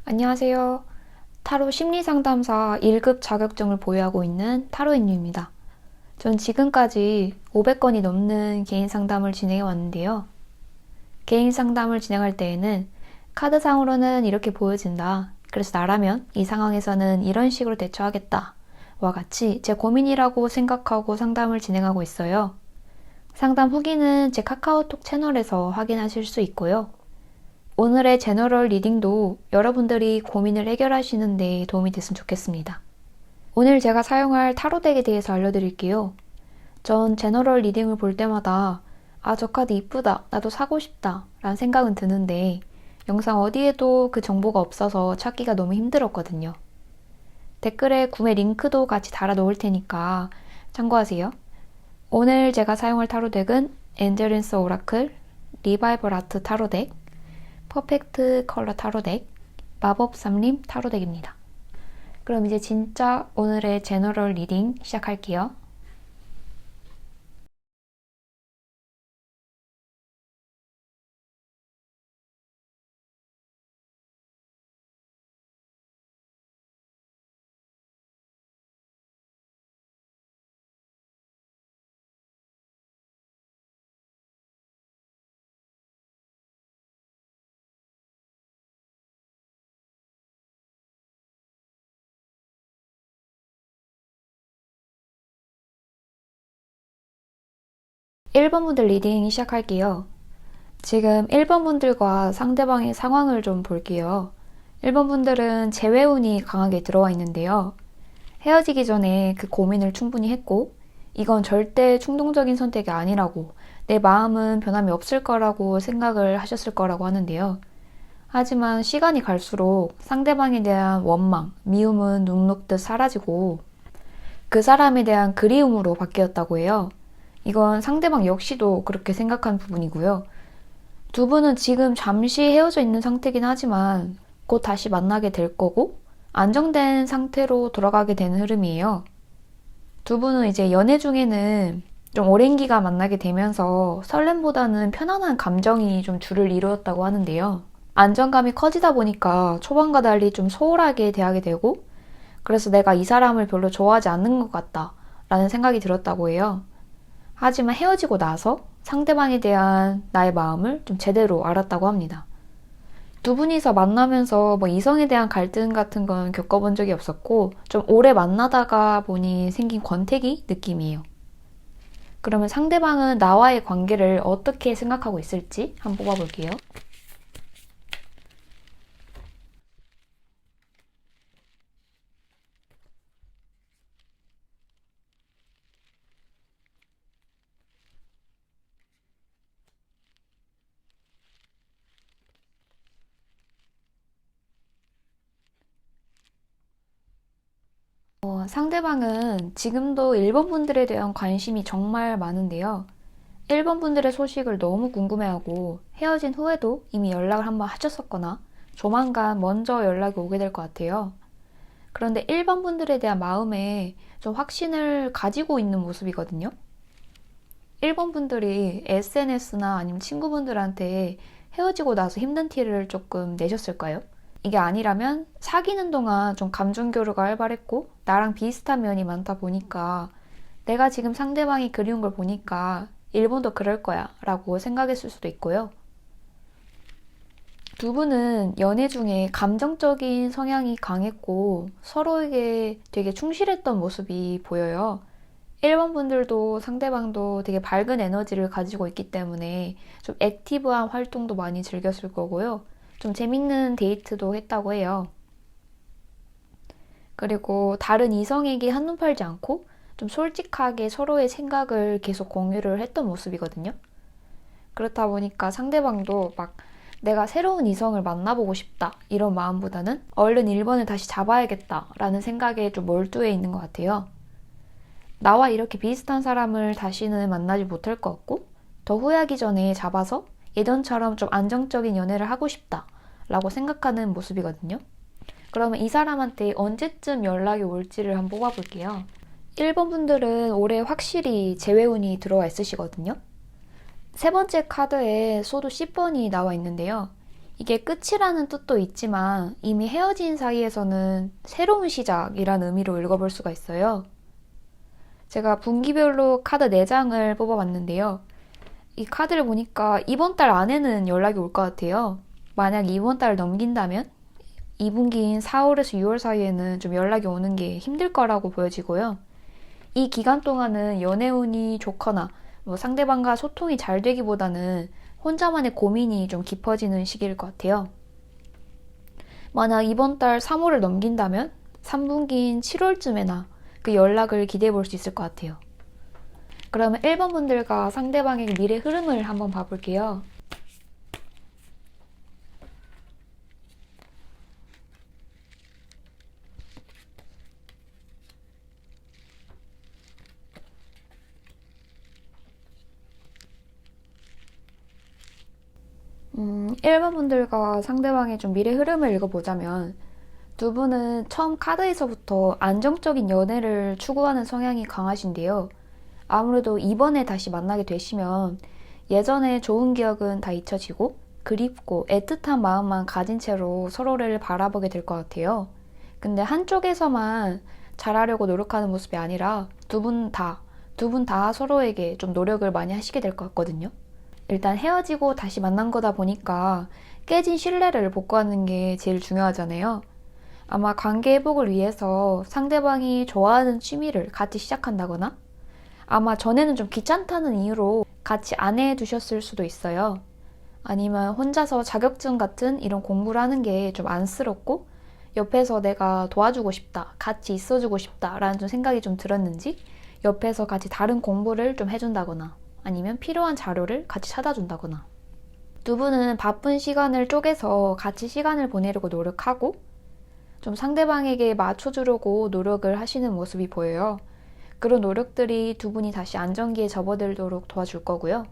안녕하세요. 타로 심리상담사 1급 자격증을 보유하고 있는 타로인유입니다. 전 지금까지 500건이 넘는 개인 상담을 진행해 왔는데요. 개인 상담을 진행할 때에는 카드상으로는 이렇게 보여진다. 그래서 나라면 이 상황에서는 이런 식으로 대처하겠다. 와 같이 제 고민이라고 생각하고 상담을 진행하고 있어요. 상담 후기는 제 카카오톡 채널에서 확인하실 수 있고요. 오늘의 제너럴 리딩도 여러분들이 고민을 해결하시는데 도움이 됐으면 좋겠습니다. 오늘 제가 사용할 타로덱에 대해서 알려드릴게요. 전 제너럴 리딩을 볼 때마다 저 카드 이쁘다, 나도 사고 싶다 라는 생각은 드는데 영상 어디에도 그 정보가 없어서 찾기가 너무 힘들었거든요. 댓글에 구매 링크도 같이 달아 놓을 테니까 참고하세요. 오늘 제가 사용할 타로덱은 엔젤앤서 오라클, 리바이벌 아트 타로덱, 퍼펙트 컬러 타로덱, 마법 삼림 타로덱입니다. 그럼 이제 진짜 오늘의 제너럴 리딩 시작할게요. (1번) 분들 리딩 시작할게요. 지금 1번 분들과 상대방의 상황을 좀 볼게요. 1번 분들은 재회운이 강하게 들어와 있는데요. 헤어지기 전에 그 고민을 충분히 했고 이건 절대 충동적인 선택이 아니라고, 내 마음은 변함이 없을 거라고 생각을 하셨을 거라고 하는데요. 하지만 시간이 갈수록 상대방에 대한 원망, 미움은 눅눅듯 사라지고 그 사람에 대한 그리움으로 바뀌었다고 해요. 이건 상대방 역시도 그렇게 생각한 부분이고요. 두 분은 지금 잠시 헤어져 있는 상태긴 하지만 곧 다시 만나게 될 거고 안정된 상태로 돌아가게 되는 흐름이에요. 두 분은 이제 연애 중에는 좀 오랜 기간 만나게 되면서 설렘보다는 편안한 감정이 좀 주를 이루었다고 하는데요. 안정감이 커지다 보니까 초반과 달리 좀 소홀하게 대하게 되고 그래서 내가 이 사람을 별로 좋아하지 않는 것 같다 라는 생각이 들었다고 해요. 하지만 헤어지고 나서 상대방에 대한 나의 마음을 좀 제대로 알았다고 합니다. 두 분이서 만나면서 이성에 대한 갈등 같은 건 겪어본 적이 없었고 좀 오래 만나다가 보니 생긴 권태기 느낌이에요. 그러면 상대방은 나와의 관계를 어떻게 생각하고 있을지 한번 뽑아볼게요. 상대방은 지금도 1번 분들에 대한 관심이 정말 많은데요. 1번 분들의 소식을 너무 궁금해하고 헤어진 후에도 이미 연락을 한번 하셨었거나 조만간 먼저 연락이 오게 될 것 같아요. 그런데 1번 분들에 대한 마음에 좀 확신을 가지고 있는 모습이거든요. 1번 분들이 SNS나 아니면 친구분들한테 헤어지고 나서 힘든 티를 조금 내셨을까요? 이게 아니라면 사귀는 동안 좀 감정교류가 활발했고 나랑 비슷한 면이 많다 보니까 내가 지금 상대방이 그리운 걸 보니까 일본도 그럴 거야 라고 생각했을 수도 있고요. 두 분은 연애 중에 감정적인 성향이 강했고 서로에게 되게 충실했던 모습이 보여요. 1번 분들도 상대방도 되게 밝은 에너지를 가지고 있기 때문에 좀 액티브한 활동도 많이 즐겼을 거고요. 좀 재밌는 데이트도 했다고 해요. 그리고 다른 이성에게 한눈 팔지 않고 좀 솔직하게 서로의 생각을 계속 공유를 했던 모습이거든요. 그렇다 보니까 상대방도 내가 새로운 이성을 만나보고 싶다 이런 마음보다는 얼른 1번을 다시 잡아야겠다 라는 생각에 좀 몰두해 있는 것 같아요. 나와 이렇게 비슷한 사람을 다시는 만나지 못할 것 같고 더 후회하기 전에 잡아서 예전처럼 좀 안정적인 연애를 하고 싶다 라고 생각하는 모습이거든요. 그러면 이 사람한테 언제쯤 연락이 올지를 한번 뽑아볼게요. 1번 분들은 올해 확실히 재회운이 들어와 있으시거든요. 세 번째 카드에 소도 10번이 나와 있는데요. 이게 끝이라는 뜻도 있지만 이미 헤어진 사이에서는 새로운 시작이라는 의미로 읽어볼 수가 있어요. 제가 분기별로 카드 4장을 뽑아봤는데요. 이 카드를 보니까 이번 달 안에는 연락이 올 것 같아요. 만약 이번 달을 넘긴다면 2분기인 4월에서 6월 사이에는 좀 연락이 오는 게 힘들 거라고 보여지고요. 이 기간 동안은 연애운이 좋거나 상대방과 소통이 잘 되기보다는 혼자만의 고민이 좀 깊어지는 시기일 것 같아요. 만약 이번 달 3월을 넘긴다면 3분기인 7월쯤에나 그 연락을 기대해 볼 수 있을 것 같아요. 그러면 1번 분들과 상대방의 미래 흐름을 한번 봐볼게요. 1번 분들과 상대방의 좀 미래 흐름을 읽어보자면 두 분은 처음 카드에서부터 안정적인 연애를 추구하는 성향이 강하신데요. 아무래도 이번에 다시 만나게 되시면 예전에 좋은 기억은 다 잊혀지고 그립고 애틋한 마음만 가진 채로 서로를 바라보게 될 것 같아요. 근데 한쪽에서만 잘하려고 노력하는 모습이 아니라 두 분 다 서로에게 좀 노력을 많이 하시게 될 것 같거든요. 일단 헤어지고 다시 만난 거다 보니까 깨진 신뢰를 복구하는 게 제일 중요하잖아요. 아마 관계 회복을 위해서 상대방이 좋아하는 취미를 같이 시작한다거나 아마 전에는 좀 귀찮다는 이유로 같이 안 해두셨을 수도 있어요. 아니면 혼자서 자격증 같은 이런 공부를 하는 게 좀 안쓰럽고 옆에서 내가 도와주고 싶다, 같이 있어주고 싶다라는 좀 생각이 좀 들었는지 옆에서 같이 다른 공부를 좀 해준다거나 아니면 필요한 자료를 같이 찾아준다거나 두 분은 바쁜 시간을 쪼개서 같이 시간을 보내려고 노력하고 좀 상대방에게 맞춰주려고 노력을 하시는 모습이 보여요. 그런 노력들이 두 분이 다시 안정기에 접어들도록 도와줄 거고요.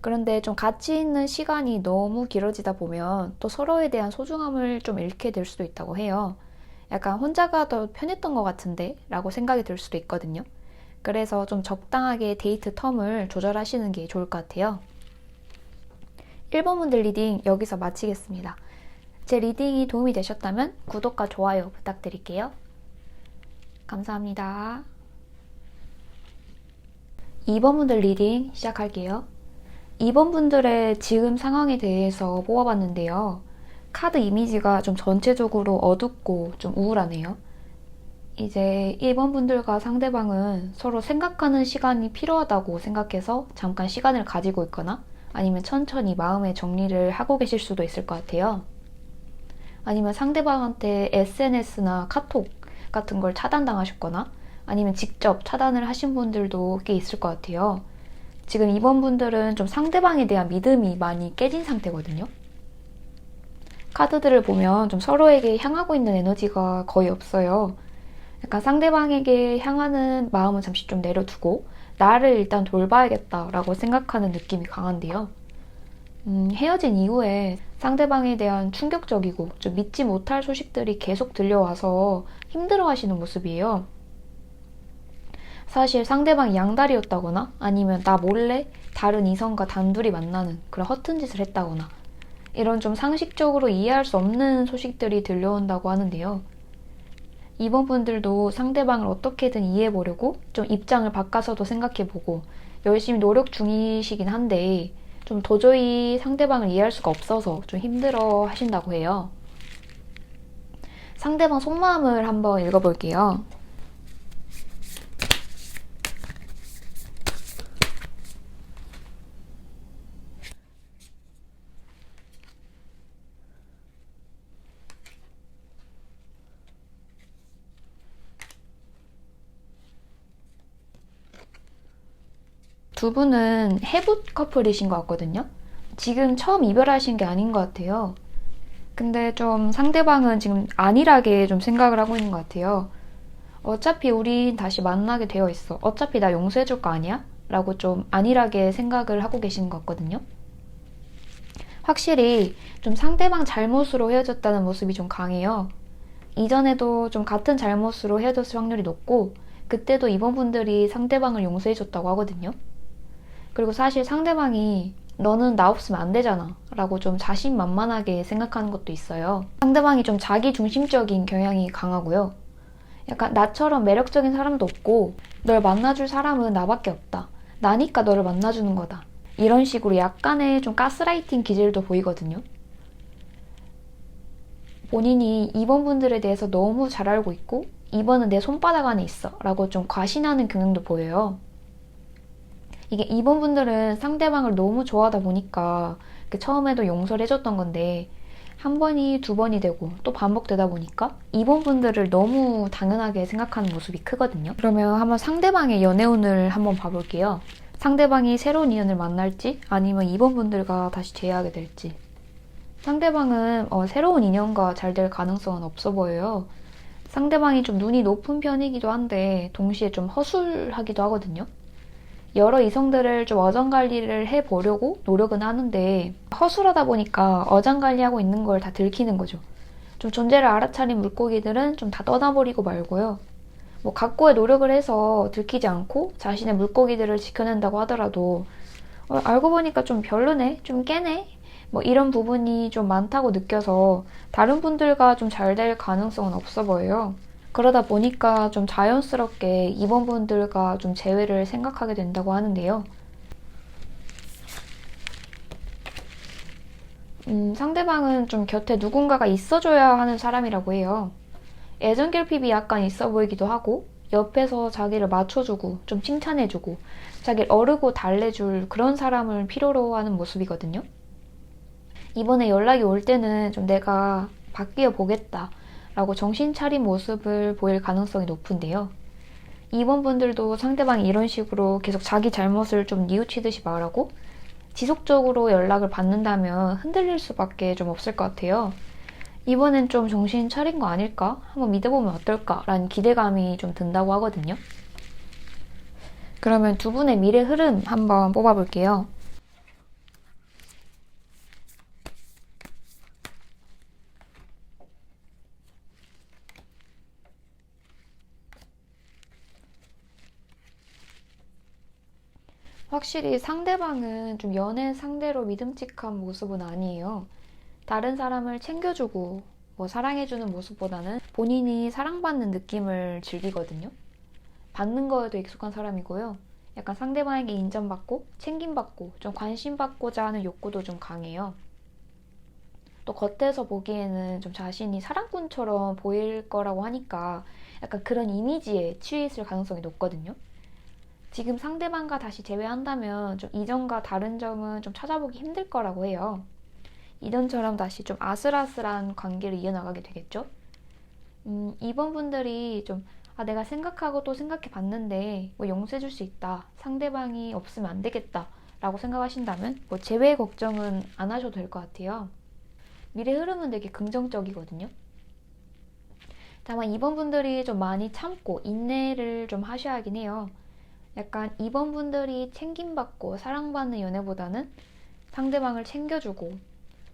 그런데 좀 같이 있는 시간이 너무 길어지다 보면 또 서로에 대한 소중함을 좀 잃게 될 수도 있다고 해요. 약간 혼자가 더 편했던 것 같은데 라고 생각이 들 수도 있거든요. 그래서 좀 적당하게 데이트 텀을 조절하시는 게 좋을 것 같아요. 1번 분들 리딩 여기서 마치겠습니다. 제 리딩이 도움이 되셨다면 구독과 좋아요 부탁드릴게요. 감사합니다. 2번 분들 리딩 시작할게요. 2번 분들의 지금 상황에 대해서 뽑아봤는데요. 카드 이미지가 좀 전체적으로 어둡고 좀 우울하네요. 이제 1번 분들과 상대방은 서로 생각하는 시간이 필요하다고 생각해서 잠깐 시간을 가지고 있거나 아니면 천천히 마음의 정리를 하고 계실 수도 있을 것 같아요. 아니면 상대방한테 SNS나 카톡 같은 걸 차단당하셨거나 아니면 직접 차단을 하신 분들도 꽤 있을 것 같아요. 지금 2번 분들은 좀 상대방에 대한 믿음이 많이 깨진 상태거든요. 카드들을 보면 좀 서로에게 향하고 있는 에너지가 거의 없어요. 약간 상대방에게 향하는 마음은 잠시 좀 내려두고 나를 일단 돌봐야겠다라고 생각하는 느낌이 강한데요. 헤어진 이후에 상대방에 대한 충격적이고 좀 믿지 못할 소식들이 계속 들려와서 힘들어하시는 모습이에요. 사실 상대방이 양다리였다거나 아니면 나 몰래 다른 이성과 단둘이 만나는 그런 허튼 짓을 했다거나 이런 좀 상식적으로 이해할 수 없는 소식들이 들려온다고 하는데요. 2번 분들도 상대방을 어떻게든 이해해보려고 좀 입장을 바꿔서도 생각해보고 열심히 노력 중이시긴 한데 좀 도저히 상대방을 이해할 수가 없어서 좀 힘들어 하신다고 해요. 상대방 속마음을 한번 읽어볼게요. 두 분은 해붓 커플이신 것 같거든요. 지금 처음 이별하신 게 아닌 것 같아요. 근데 좀 상대방은 지금 안일하게 좀 생각을 하고 있는 것 같아요. 어차피 우린 다시 만나게 되어 있어. 어차피 나 용서해줄 거 아니야? 라고 좀 안일하게 생각을 하고 계신 것 같거든요. 확실히 좀 상대방 잘못으로 헤어졌다는 모습이 좀 강해요. 이전에도 좀 같은 잘못으로 헤어졌을 확률이 높고 그때도 이번 분들이 상대방을 용서해줬다고 하거든요. 그리고 사실 상대방이 너는 나 없으면 안 되잖아 라고 좀 자신만만하게 생각하는 것도 있어요. 상대방이 좀 자기중심적인 경향이 강하고요. 약간 나처럼 매력적인 사람도 없고 널 만나줄 사람은 나밖에 없다. 나니까 너를 만나주는 거다. 이런 식으로 약간의 좀 가스라이팅 기질도 보이거든요. 본인이 2번 분들에 대해서 너무 잘 알고 있고 2번은 내 손바닥 안에 있어 라고 좀 과신하는 경향도 보여요. 이게 2번 분들은 상대방을 너무 좋아하다 보니까 처음에도 용서를 해줬던 건데 한 번이 두 번이 되고 또 반복되다 보니까 2번 분들을 너무 당연하게 생각하는 모습이 크거든요. 그러면 한번 상대방의 연애운을 한번 봐볼게요. 상대방이 새로운 인연을 만날지 아니면 2번 분들과 다시 재회하게 될지. 상대방은 새로운 인연과 잘 될 가능성은 없어 보여요. 상대방이 좀 눈이 높은 편이기도 한데 동시에 좀 허술하기도 하거든요. 여러 이성들을 좀 어장관리를 해보려고 노력은 하는데 허술하다 보니까 어장관리하고 있는 걸 다 들키는 거죠. 좀 존재를 알아차린 물고기들은 좀 다 떠나버리고 말고요. 뭐 각고의 노력을 해서 들키지 않고 자신의 물고기들을 지켜낸다고 하더라도 알고 보니까 좀 별로네, 좀 깨네 뭐 이런 부분이 좀 많다고 느껴서 다른 분들과 좀 잘 될 가능성은 없어 보여요. 그러다 보니까 좀 자연스럽게 2번 분들과 좀 재회를 생각하게 된다고 하는데요. 상대방은 좀 곁에 누군가가 있어줘야 하는 사람이라고 해요. 애정 결핍이 약간 있어 보이기도 하고 옆에서 자기를 맞춰주고 좀 칭찬해주고 자기를 어르고 달래줄 그런 사람을 필요로 하는 모습이거든요. 이번에 연락이 올 때는 좀 내가 바뀌어 보겠다 라고 정신 차린 모습을 보일 가능성이 높은데요. 2번 분들도 상대방이 이런 식으로 계속 자기 잘못을 좀 뉘우치듯이 말하고 지속적으로 연락을 받는다면 흔들릴 수밖에 좀 없을 것 같아요. 이번엔 좀 정신 차린 거 아닐까? 한번 믿어보면 어떨까? 라는 기대감이 좀 든다고 하거든요. 그러면 두 분의 미래 흐름 한번 뽑아볼게요. 확실히 상대방은 좀 연애 상대로 믿음직한 모습은 아니에요. 다른 사람을 챙겨주고 뭐 사랑해주는 모습보다는 본인이 사랑받는 느낌을 즐기거든요. 받는 거에도 익숙한 사람이고요. 약간 상대방에게 인정받고 챙김받고 좀 관심받고자 하는 욕구도 좀 강해요. 또 겉에서 보기에는 좀 자신이 사랑꾼처럼 보일 거라고 하니까 약간 그런 이미지에 취해 있을 가능성이 높거든요. 지금 상대방과 다시 재회한다면 좀 이전과 다른 점은 좀 찾아보기 힘들 거라고 해요. 이전처럼 다시 좀 아슬아슬한 관계를 이어나가게 되겠죠? 이번 분들이 좀 내가 생각하고 또 생각해 봤는데 뭐 용서해 줄 수 있다. 상대방이 없으면 안 되겠다. 라고 생각하신다면 뭐 재회 걱정은 안 하셔도 될 것 같아요. 미래 흐름은 되게 긍정적이거든요. 다만 이번 분들이 좀 많이 참고 인내를 좀 하셔야 하긴 해요. 약간 이번 분들이 챙김받고 사랑받는 연애보다는 상대방을 챙겨주고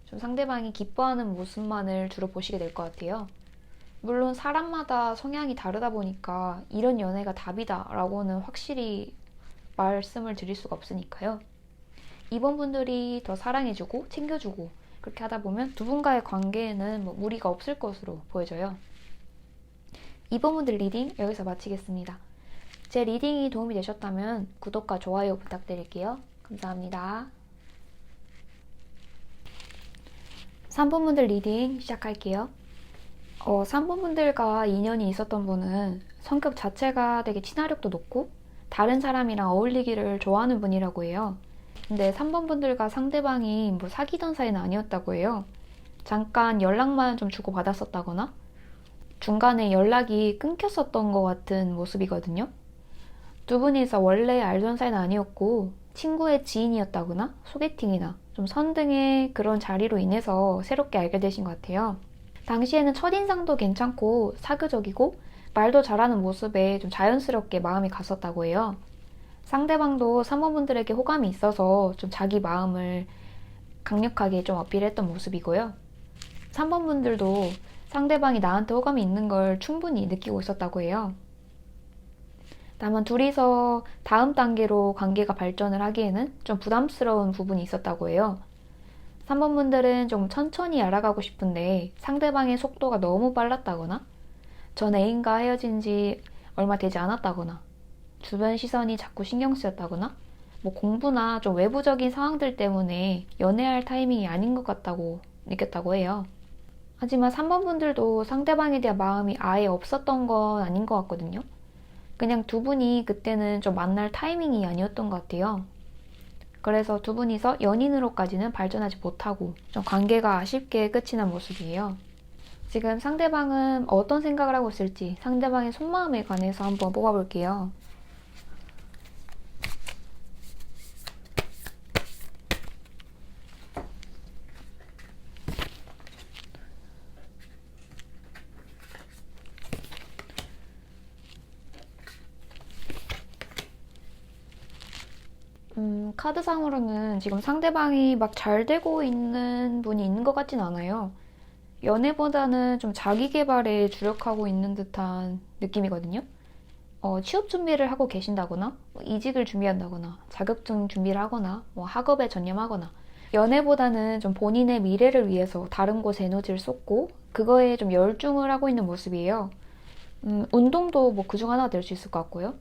좀 상대방이 기뻐하는 모습만을 주로 보시게 될 것 같아요. 물론 사람마다 성향이 다르다 보니까 이런 연애가 답이다 라고는 확실히 말씀을 드릴 수가 없으니까요. 이번 분들이 더 사랑해주고 챙겨주고 그렇게 하다 보면 두 분과의 관계에는 뭐 무리가 없을 것으로 보여져요. 이번 분들 리딩 여기서 마치겠습니다. 제 리딩이 도움이 되셨다면 구독과 좋아요 부탁드릴게요. 감사합니다. 3번 분들 리딩 시작할게요. 3번 분들과 인연이 있었던 분은 성격 자체가 되게 친화력도 높고 다른 사람이랑 어울리기를 좋아하는 분이라고 해요. 근데 3번 분들과 상대방이 뭐 사귀던 사이는 아니었다고 해요. 잠깐 연락만 좀 주고받았었다거나 중간에 연락이 끊겼었던 것 같은 모습이거든요. 두 분이서 원래 알던 사이는 아니었고 친구의 지인이었다거나 소개팅이나 좀 선등의 그런 자리로 인해서 새롭게 알게 되신 것 같아요. 당시에는 첫인상도 괜찮고 사교적이고 말도 잘하는 모습에 좀 자연스럽게 마음이 갔었다고 해요. 상대방도 3번 분들에게 호감이 있어서 좀 자기 마음을 강력하게 좀 어필했던 모습이고요. 3번 분들도 상대방이 나한테 호감이 있는 걸 충분히 느끼고 있었다고 해요. 다만 둘이서 다음 단계로 관계가 발전을 하기에는 좀 부담스러운 부분이 있었다고 해요. 3번 분들은 좀 천천히 알아가고 싶은데 상대방의 속도가 너무 빨랐다거나 전 애인과 헤어진 지 얼마 되지 않았다거나 주변 시선이 자꾸 신경 쓰였다거나 뭐 공부나 좀 외부적인 상황들 때문에 연애할 타이밍이 아닌 것 같다고 느꼈다고 해요. 하지만 3번 분들도 상대방에 대한 마음이 아예 없었던 건 아닌 것 같거든요. 그냥 두 분이 그때는 좀 만날 타이밍이 아니었던 것 같아요. 그래서 두 분이서 연인으로까지는 발전하지 못하고 좀 관계가 아쉽게 끝이 난 모습이에요. 지금 상대방은 어떤 생각을 하고 있을지 상대방의 속마음에 관해서 한번 뽑아볼게요. 카드상으로는 지금 상대방이 막 잘 되고 있는 분이 있는 것 같진 않아요. 연애보다는 좀 자기 개발에 주력하고 있는 듯한 느낌이거든요. 취업 준비를 하고 계신다거나, 뭐 이직을 준비한다거나, 자격증 준비를 하거나, 뭐 학업에 전념하거나, 연애보다는 좀 본인의 미래를 위해서 다른 곳에 에너지를 쏟고, 그거에 좀 열중을 하고 있는 모습이에요. 운동도 뭐 그중 하나가 될 수 있을 것 같고요.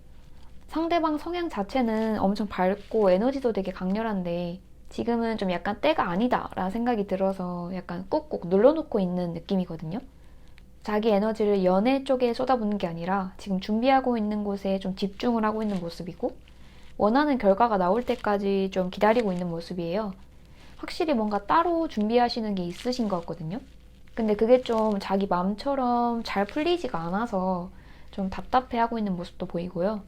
상대방 성향 자체는 엄청 밝고 에너지도 되게 강렬한데 지금은 좀 약간 때가 아니다 라는 생각이 들어서 약간 꾹꾹 눌러놓고 있는 느낌이거든요. 자기 에너지를 연애 쪽에 쏟아붓는 게 아니라 지금 준비하고 있는 곳에 좀 집중을 하고 있는 모습이고 원하는 결과가 나올 때까지 좀 기다리고 있는 모습이에요. 확실히 뭔가 따로 준비하시는 게 있으신 것 같거든요. 근데 그게 좀 자기 마음처럼 잘 풀리지가 않아서 좀 답답해하고 있는 모습도 보이고요.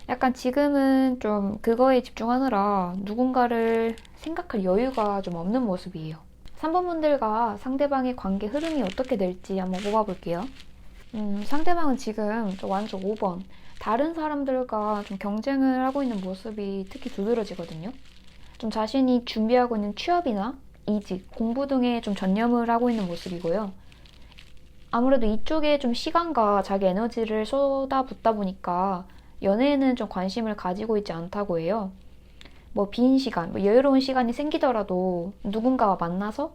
약간 지금은 좀 그거에 집중하느라 누군가를 생각할 여유가 좀 없는 모습이에요. 3번 분들과 상대방의 관계 흐름이 어떻게 될지 한번 뽑아볼게요. 상대방은 지금 좀 완전 5번. 다른 사람들과 좀 경쟁을 하고 있는 모습이 특히 두드러지거든요. 좀 자신이 준비하고 있는 취업이나 이직, 공부 등에 좀 전념을 하고 있는 모습이고요. 아무래도 이쪽에 좀 시간과 자기 에너지를 쏟아붓다 보니까 연애에는 좀 관심을 가지고 있지 않다고 해요. 뭐 빈 시간, 뭐 여유로운 시간이 생기더라도 누군가와 만나서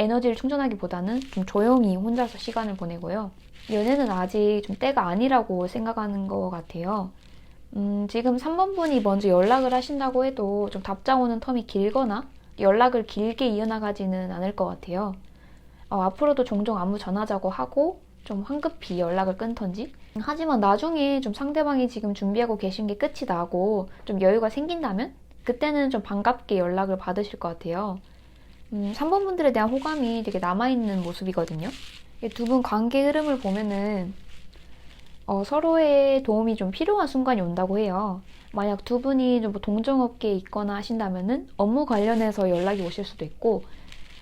에너지를 충전하기보다는 좀 조용히 혼자서 시간을 보내고요. 연애는 아직 좀 때가 아니라고 생각하는 것 같아요. 지금 3번 분이 먼저 연락을 하신다고 해도 좀 답장 오는 텀이 길거나 연락을 길게 이어나가지는 않을 것 같아요. 앞으로도 종종 안부 전하자고 하고 좀 황급히 연락을 끊던지. 하지만 나중에 좀 상대방이 지금 준비하고 계신 게 끝이 나고 좀 여유가 생긴다면 그때는 좀 반갑게 연락을 받으실 것 같아요. 3번 분들에 대한 호감이 되게 남아있는 모습이거든요. 두 분 관계 흐름을 보면은 서로의 도움이 좀 필요한 순간이 온다고 해요. 만약 두 분이 좀 동종업계에 있거나 하신다면은 업무 관련해서 연락이 오실 수도 있고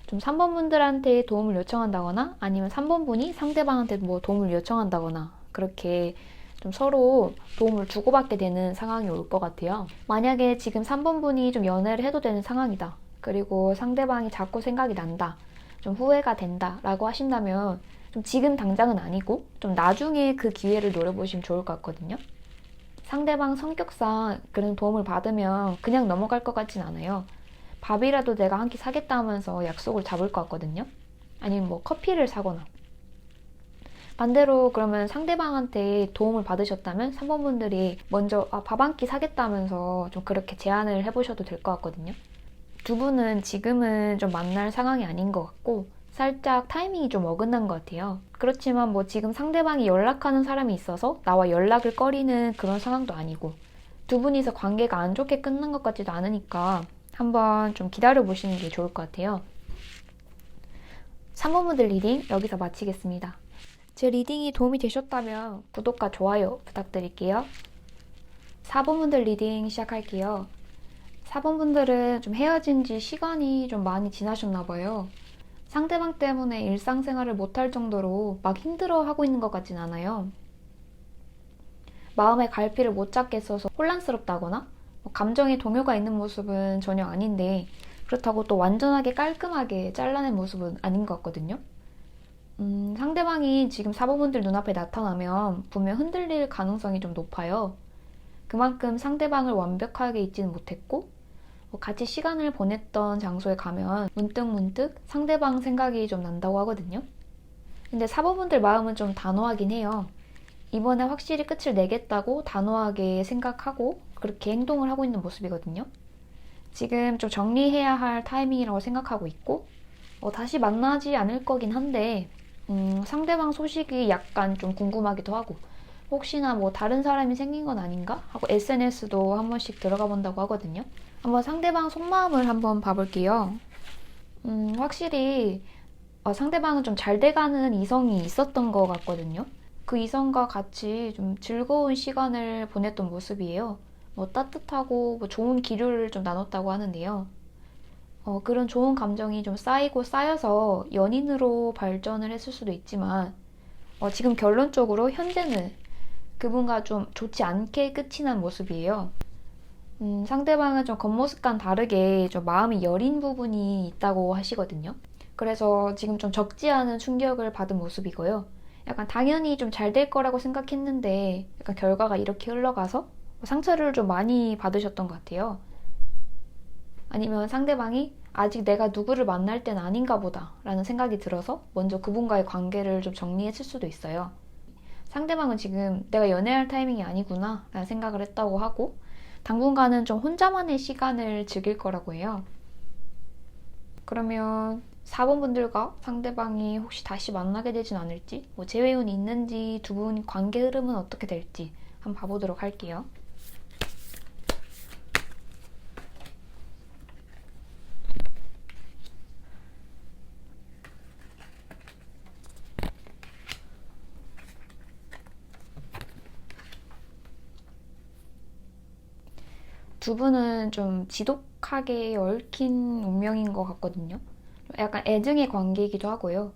좀 3번 분들한테 도움을 요청한다거나 아니면 3번 분이 상대방한테 뭐 도움을 요청한다거나 그렇게 좀 서로 도움을 주고받게 되는 상황이 올 것 같아요. 만약에 지금 3번 분이 좀 연애를 해도 되는 상황이다. 그리고 상대방이 자꾸 생각이 난다. 좀 후회가 된다. 라고 하신다면 좀 지금 당장은 아니고 좀 나중에 그 기회를 노려보시면 좋을 것 같거든요. 상대방 성격상 그런 도움을 받으면 그냥 넘어갈 것 같진 않아요. 밥이라도 내가 한 끼 사겠다 하면서 약속을 잡을 것 같거든요. 아니면 뭐 커피를 사거나. 반대로 그러면 상대방한테 도움을 받으셨다면 3번 분들이 먼저 밥 한 끼 사겠다 하면서 좀 그렇게 제안을 해보셔도 될 것 같거든요. 두 분은 지금은 좀 만날 상황이 아닌 것 같고 살짝 타이밍이 좀 어긋난 것 같아요. 그렇지만 뭐 지금 상대방이 연락하는 사람이 있어서 나와 연락을 꺼리는 그런 상황도 아니고 두 분이서 관계가 안 좋게 끝난 것 같지도 않으니까 한번 좀 기다려 보시는 게 좋을 것 같아요. 3번 분들 리딩 여기서 마치겠습니다. 제 리딩이 도움이 되셨다면 구독과 좋아요 부탁드릴게요. 4번 분들 리딩 시작할게요. 4번 분들은 좀 헤어진 지 시간이 좀 많이 지나셨나 봐요. 상대방 때문에 일상생활을 못할 정도로 막 힘들어하고 있는 것 같진 않아요. 마음의 갈피를 못 잡겠어서 혼란스럽다거나 감정의 동요가 있는 모습은 전혀 아닌데 그렇다고 또 완전하게 깔끔하게 잘라낸 모습은 아닌 것 같거든요. 상대방이 지금 4번분들 눈앞에 나타나면 분명 흔들릴 가능성이 좀 높아요. 그만큼 상대방을 완벽하게 잊지는 못했고 같이 시간을 보냈던 장소에 가면 문득문득 상대방 생각이 좀 난다고 하거든요. 근데 4번분들 마음은 좀 단호하긴 해요. 이번에 확실히 끝을 내겠다고 단호하게 생각하고 그렇게 행동을 하고 있는 모습이거든요. 지금 좀 정리해야 할 타이밍이라고 생각하고 있고 다시 만나지 않을 거긴 한데 상대방 소식이 약간 좀 궁금하기도 하고 혹시나 뭐 다른 사람이 생긴 건 아닌가 하고 SNS도 한 번씩 들어가 본다고 하거든요. 한번 상대방 속마음을 한번 봐볼게요. 확실히 상대방은 좀 잘 돼가는 이성이 있었던 것 같거든요. 그 이성과 같이 좀 즐거운 시간을 보냈던 모습이에요. 뭐 따뜻하고 뭐 좋은 기류를 좀 나눴다고 하는데요. 그런 좋은 감정이 좀 쌓이고 쌓여서 연인으로 발전을 했을 수도 있지만 지금 결론적으로 현재는 그분과 좀 좋지 않게 끝이 난 모습이에요. 상대방은 좀 겉모습과는 다르게 좀 마음이 여린 부분이 있다고 하시거든요. 그래서 지금 좀 적지 않은 충격을 받은 모습이고요. 약간 당연히 좀 잘 될 거라고 생각했는데 약간 결과가 이렇게 흘러가서 상처를 좀 많이 받으셨던 것 같아요. 아니면 상대방이 아직 내가 누구를 만날 땐 아닌가 보다 라는 생각이 들어서 먼저 그분과의 관계를 좀 정리했을 수도 있어요. 상대방은 지금 내가 연애할 타이밍이 아니구나 라는 생각을 했다고 하고 당분간은 좀 혼자만의 시간을 즐길 거라고 해요. 그러면 4번 분들과 상대방이 혹시 다시 만나게 되진 않을지, 뭐 재회운이 있는지, 두 분 관계 흐름은 어떻게 될지 한번 봐보도록 할게요. 두 분은 좀 지독하게 얽힌 운명인 것 같거든요. 약간 애증의 관계이기도 하고요.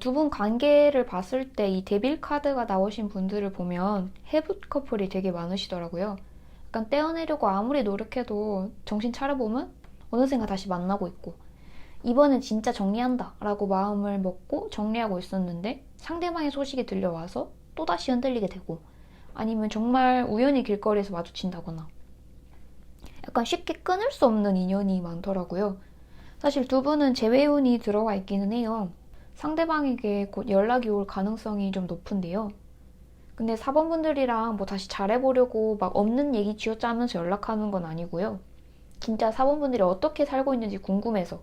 두 분 관계를 봤을 때 이 데빌 카드가 나오신 분들을 보면 해부 커플이 되게 많으시더라고요. 약간 떼어내려고 아무리 노력해도 정신 차려보면 어느샌가 다시 만나고 있고 이번엔 진짜 정리한다 라고 마음을 먹고 정리하고 있었는데 상대방의 소식이 들려와서 또다시 흔들리게 되고 아니면 정말 우연히 길거리에서 마주친다거나 약간 쉽게 끊을 수 없는 인연이 많더라고요. 사실 두 분은 재회운이 들어와 있기는 해요. 상대방에게 곧 연락이 올 가능성이 좀 높은데요. 근데 4번 분들이랑 뭐 다시 잘해보려고 막 없는 얘기 쥐어짜면서 연락하는 건 아니고요. 진짜 4번 분들이 어떻게 살고 있는지 궁금해서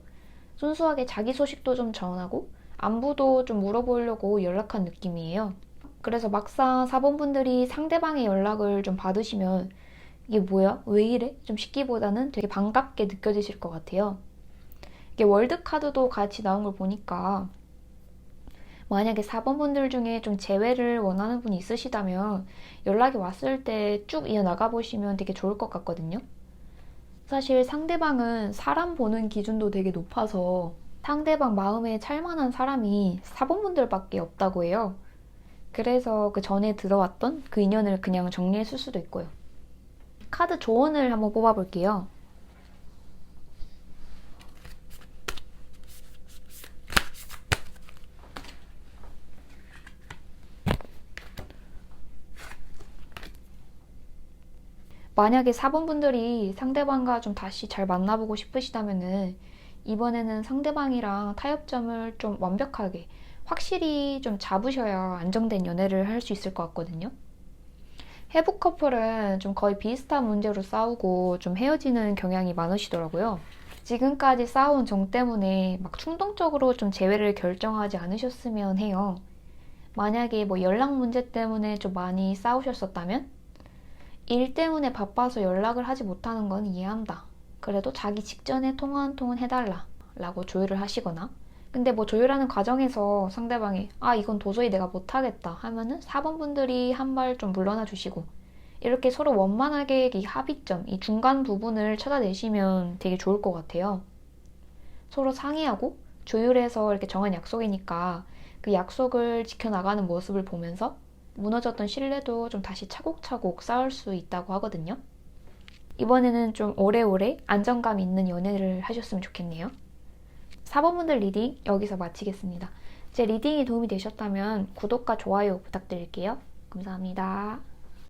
순수하게 자기 소식도 좀 전하고 안부도 좀 물어보려고 연락한 느낌이에요. 그래서 막상 4번 분들이 상대방의 연락을 좀 받으시면 이게 뭐야? 왜 이래? 좀 싶기보다는 되게 반갑게 느껴지실 것 같아요. 이게 월드 카드도 같이 나온 걸 보니까 만약에 4번 분들 중에 좀 재회를 원하는 분이 있으시다면 연락이 왔을 때 쭉 이어나가 보시면 되게 좋을 것 같거든요. 사실 상대방은 사람 보는 기준도 되게 높아서 상대방 마음에 찰만한 사람이 4번 분들밖에 없다고 해요. 그래서 그 전에 들어왔던 그 인연을 그냥 정리했을 수도 있고요. 카드 조언을 한번 뽑아볼게요. 만약에 4번 분들이 상대방과 좀 다시 잘 만나보고 싶으시다면은 이번에는 상대방이랑 타협점을 좀 완벽하게 확실히 좀 잡으셔야 안정된 연애를 할 수 있을 것 같거든요. 해부 커플은 좀 거의 비슷한 문제로 싸우고 좀 헤어지는 경향이 많으시더라고요. 지금까지 싸운 정 때문에 막 충동적으로 좀 재회를 결정하지 않으셨으면 해요. 만약에 뭐 연락 문제 때문에 좀 많이 싸우셨었다면 일 때문에 바빠서 연락을 하지 못하는 건 이해한다. 그래도 자기 직전에 통화 한 통은 해달라 라고 조율을 하시거나 근데 뭐 조율하는 과정에서 상대방이 이건 도저히 내가 못하겠다 하면은 4번 분들이 한 발 좀 물러나 주시고 이렇게 서로 원만하게 이 합의점, 이 중간 부분을 찾아내시면 되게 좋을 것 같아요. 서로 상의하고 조율해서 이렇게 정한 약속이니까 그 약속을 지켜나가는 모습을 보면서 무너졌던 신뢰도 좀 다시 차곡차곡 쌓을 수 있다고 하거든요. 이번에는 좀 오래오래 안정감 있는 연애를 하셨으면 좋겠네요. 4번분들 리딩 여기서 마치겠습니다. 제 리딩이 도움이 되셨다면 구독과 좋아요 부탁드릴게요. 감사합니다.